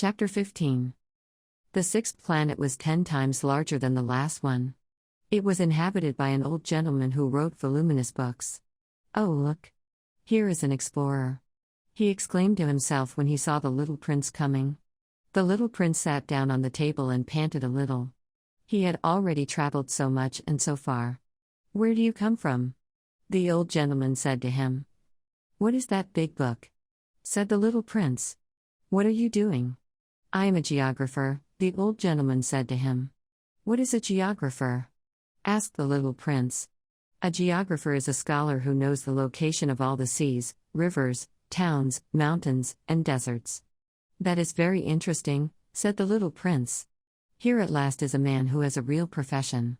Chapter 15. The sixth planet was 10 times larger than the last one. It was inhabited by an old gentleman who wrote voluminous books. "Oh, look! Here is an explorer," he exclaimed to himself when he saw the little prince coming. The little prince sat down on the table and panted a little. He had already traveled so much and so far. "Where do you come from?" the old gentleman said to him. "What is that big book?" said the little prince. "What are you doing?" "I am a geographer," the old gentleman said to him. "What is a geographer?" asked the little prince. "A geographer is a scholar who knows the location of all the seas, rivers, towns, mountains, and deserts." "That is very interesting," said the little prince. "Here at last is a man who has a real profession."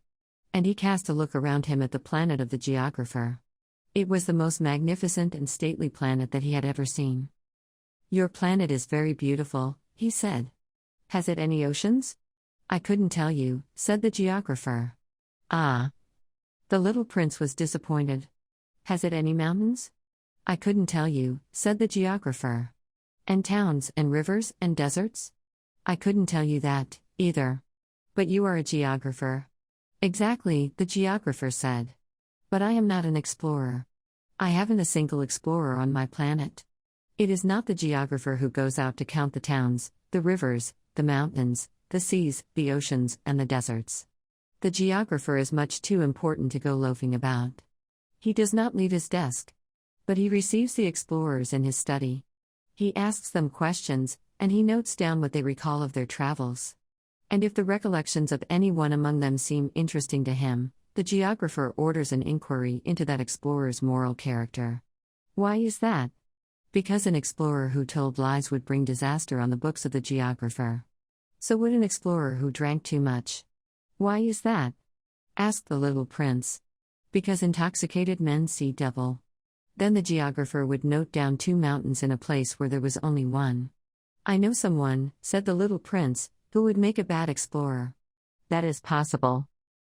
And he cast a look around him at the planet of the geographer. It was the most magnificent and stately planet that he had ever seen. "Your planet is very beautiful," he said. "Has it any oceans?" "I couldn't tell you," said the geographer. "Ah." The little prince was disappointed. "Has it any mountains?" "I couldn't tell you," said the geographer. "And towns and rivers and deserts?" "I couldn't tell you that, either." "But you are a geographer." "Exactly," the geographer said. "But I am not an explorer. I haven't a single explorer on my planet. It is not the geographer who goes out to count the towns, the rivers, the mountains, the seas, the oceans, and the deserts. The geographer is much too important to go loafing about. He does not leave his desk. But he receives the explorers in his study. He asks them questions, and he notes down what they recall of their travels. And if the recollections of any one among them seem interesting to him, the geographer orders an inquiry into that explorer's moral character. Why is that? Because an explorer who told lies would bring disaster on the books of the geographer. So would an explorer who drank too much. Why is that? Asked the little prince. Because intoxicated men see devil. Then the geographer would note down 2 mountains in a place where there was only one. "I know someone," said the little prince, "who would make a bad explorer." "That is possible."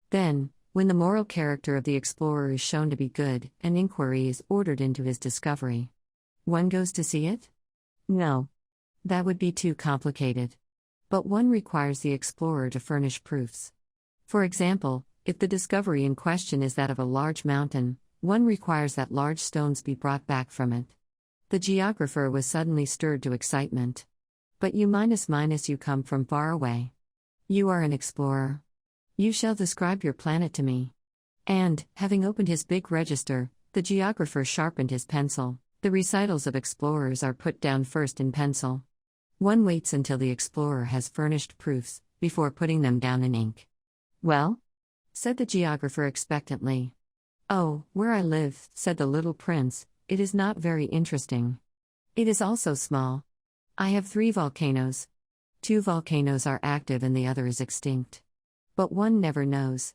Then, when the moral character of the explorer is shown to be good, an inquiry is ordered into his discovery. One goes to see it? No. That would be too complicated. But one requires the explorer to furnish proofs. For example, if the discovery in question is that of a large mountain, one requires that large stones be brought back from it. The geographer was suddenly stirred to excitement. "But you come from far away. You are an explorer. You shall describe your planet to me." And, having opened his big register, the geographer sharpened his pencil. The recitals of explorers are put down first in pencil. One waits until the explorer has furnished proofs, before putting them down in ink. "Well?" said the geographer expectantly. "Oh, where I live," said the little prince, "it is not very interesting. It is also small. I have 3 volcanoes. 2 volcanoes are active and the other is extinct. But one never knows."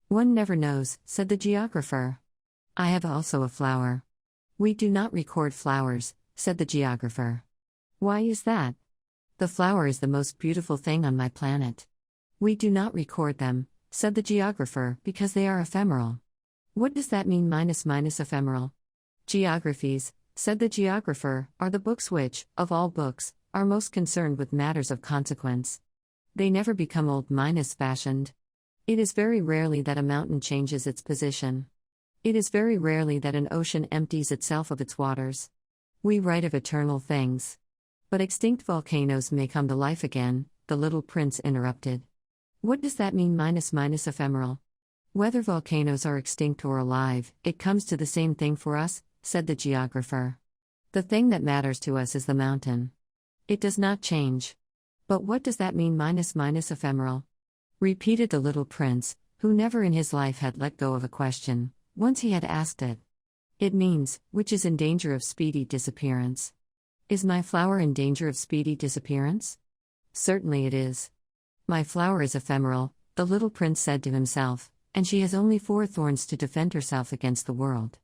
"One never knows," said the geographer. "I have also a flower." "We do not record flowers," said the geographer. "Why is that?" "The flower is the most beautiful thing on my planet." "We do not record them," said the geographer, "because they are ephemeral." "What does that mean ephemeral?" "Geographies," said the geographer, "are the books which, of all books, are most concerned with matters of consequence. They never become old-fashioned. It is very rarely that a mountain changes its position. It is very rarely that an ocean empties itself of its waters. We write of eternal things. But extinct volcanoes may come to life again," the little prince interrupted. "What does that mean ephemeral?" "Whether volcanoes are extinct or alive, it comes to the same thing for us," said the geographer. "The thing that matters to us is the mountain. It does not change." "But what does that mean ephemeral?" repeated the little prince, who never in his life had let go of a question, once he had asked it. "It means, which is in danger of speedy disappearance." "Is my flower in danger of speedy disappearance?" "Certainly it is." "My flower is ephemeral," the little prince said to himself, "and she has only 4 thorns to defend herself against the world.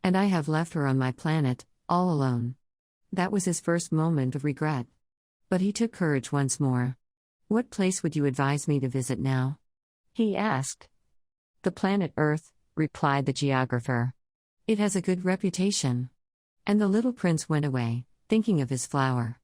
And I have left her on my planet, all alone." That was his first moment of regret. But he took courage once more. "What place would you advise me to visit now?" he asked. "The planet Earth," replied the geographer. "It has a good reputation." And the little prince went away, thinking of his flower.